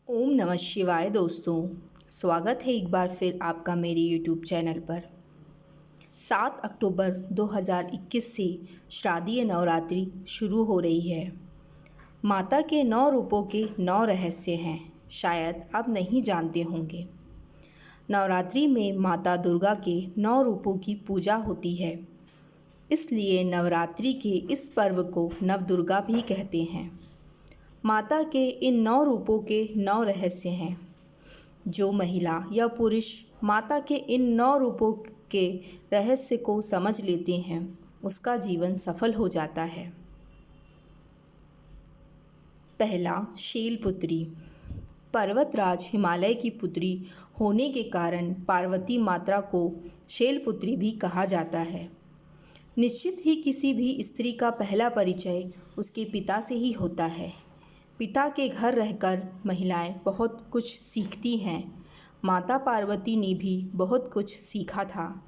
ओम नमः शिवाय दोस्तों। स्वागत है एक बार फिर आपका मेरे यूट्यूब चैनल पर। 7 अक्टूबर 2021 से शारदीय नवरात्रि शुरू हो रही है। माता के 9 रूपों के 9 रहस्य हैं, शायद आप नहीं जानते होंगे। नवरात्रि में माता दुर्गा के 9 रूपों की पूजा होती है, इसलिए नवरात्रि के इस पर्व को नवदुर्गा भी कहते हैं। माता के इन 9 रूपों के 9 रहस्य हैं। जो महिला या पुरुष माता के इन 9 रूपों के रहस्य को समझ लेते हैं, उसका जीवन सफल हो जाता है। पहला, शैलपुत्री। पर्वतराज हिमालय की पुत्री होने के कारण पार्वती माता को शैलपुत्री भी कहा जाता है। निश्चित ही किसी भी स्त्री का पहला परिचय उसके पिता से ही होता है। पिता के घर रहकर महिलाएं बहुत कुछ सीखती हैं। माता पार्वती ने भी बहुत कुछ सीखा था,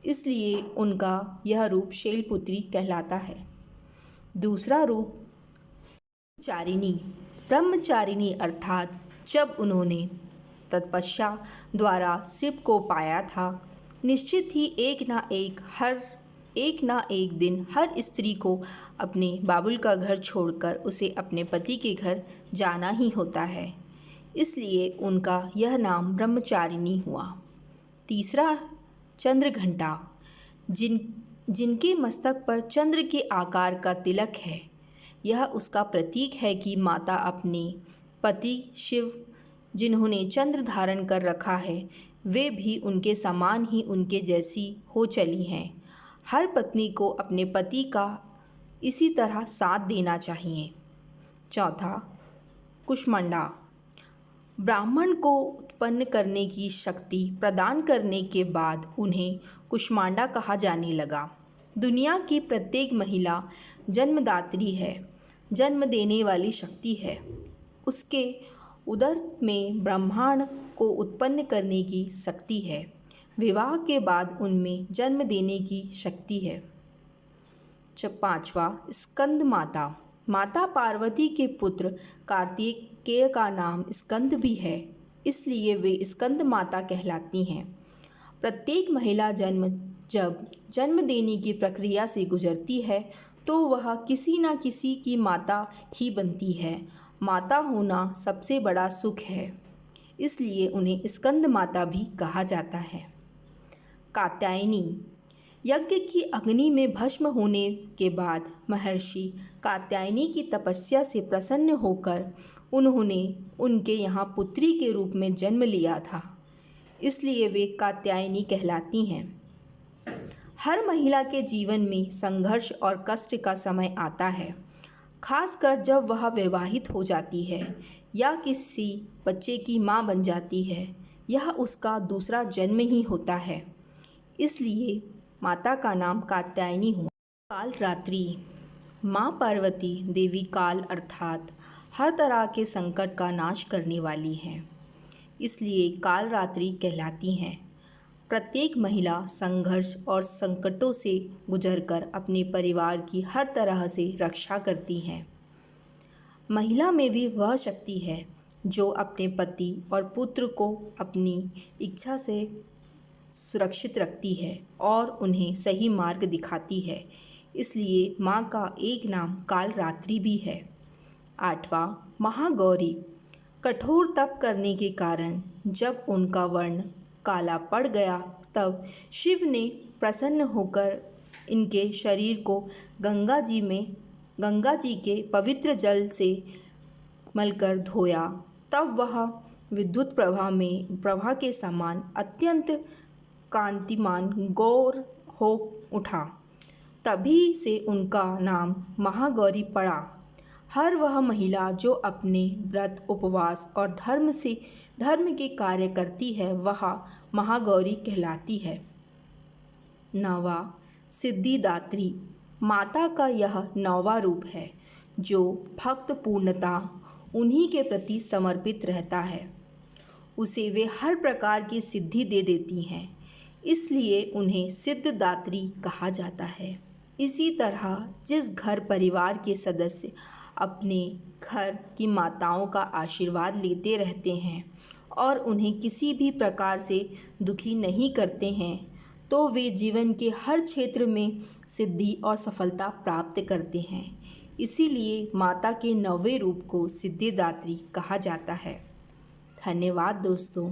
इसलिए उनका यह रूप शैलपुत्री कहलाता है। दूसरा रूप ब्रह्मचारिणी। ब्रह्मचारिणी अर्थात जब उन्होंने तपस्या द्वारा शिव को पाया था, निश्चित ही एक ना एक दिन हर स्त्री को अपने बाबुल का घर छोड़कर उसे अपने पति के घर जाना ही होता है, इसलिए उनका यह नाम ब्रह्मचारिणी हुआ। तीसरा, चंद्रघंटा। जिनके मस्तक पर चंद्र के आकार का तिलक है, यह उसका प्रतीक है कि माता अपने पति शिव, जिन्होंने चंद्र धारण कर रखा है, वे भी उनके समान ही उनके जैसी हो चली हैं। हर पत्नी को अपने पति का इसी तरह साथ देना चाहिए। चौथा, कुष्मांडा। ब्राह्मण को उत्पन्न करने की शक्ति प्रदान करने के बाद उन्हें कुष्मांडा कहा जाने लगा। दुनिया की प्रत्येक महिला जन्मदात्री है, जन्म देने वाली शक्ति है। उसके उदर में ब्रह्मांड को उत्पन्न करने की शक्ति है। विवाह के बाद उनमें जन्म देने की शक्ति है। पांचवा, स्कंद माता। माता पार्वती के पुत्र कार्तिकेय का नाम स्कंद भी है, इसलिए वे स्कंद माता कहलाती हैं। प्रत्येक महिला जब जन्म देने की प्रक्रिया से गुजरती है, तो वह किसी न किसी की माता ही बनती है। माता होना सबसे बड़ा सुख है, इसलिए उन्हें स्कंद माता भी कहा जाता है। कात्यायनी। यज्ञ की अग्नि में भस्म होने के बाद महर्षि कात्यायनी की तपस्या से प्रसन्न होकर उन्होंने उनके यहाँ पुत्री के रूप में जन्म लिया था, इसलिए वे कात्यायनी कहलाती हैं। हर महिला के जीवन में संघर्ष और कष्ट का समय आता है, खासकर जब वह विवाहित हो जाती है या किसी बच्चे की माँ बन जाती है। यह उसका दूसरा जन्म ही होता है, इसलिए माता का नाम कात्यायनी हुआ। काल रात्रि। माँ पार्वती देवी काल अर्थात हर तरह के संकट का नाश करने वाली हैं, इसलिए काल रात्रि कहलाती हैं। प्रत्येक महिला संघर्ष और संकटों से गुजरकर अपने परिवार की हर तरह से रक्षा करती हैं। महिला में भी वह शक्ति है जो अपने पति और पुत्र को अपनी इच्छा से सुरक्षित रखती है और उन्हें सही मार्ग दिखाती है, इसलिए माँ का एक नाम काल रात्रि भी है। आठवां, महागौरी। कठोर तप करने के कारण जब उनका वर्ण काला पड़ गया, तब शिव ने प्रसन्न होकर इनके शरीर को गंगा जी के पवित्र जल से मलकर धोया। तब वह विद्युत प्रभा के समान अत्यंत कांतिमान गौर हो उठा। तभी से उनका नाम महागौरी पड़ा। हर वह महिला जो अपने व्रत, उपवास और धर्म के कार्य करती है, वह महागौरी कहलाती है। नौवा, सिद्धिदात्री। माता का यह 9वां रूप है, जो भक्त पूर्णता उन्हीं के प्रति समर्पित रहता है, उसे वे हर प्रकार की सिद्धि दे देती हैं, इसलिए उन्हें सिद्धिदात्री कहा जाता है। इसी तरह जिस घर परिवार के सदस्य अपने घर की माताओं का आशीर्वाद लेते रहते हैं और उन्हें किसी भी प्रकार से दुखी नहीं करते हैं तो वे जीवन के हर क्षेत्र में सिद्धि और सफलता प्राप्त करते हैं। इसीलिए माता के 9वें रूप को सिद्धिदात्री कहा जाता है। धन्यवाद दोस्तों।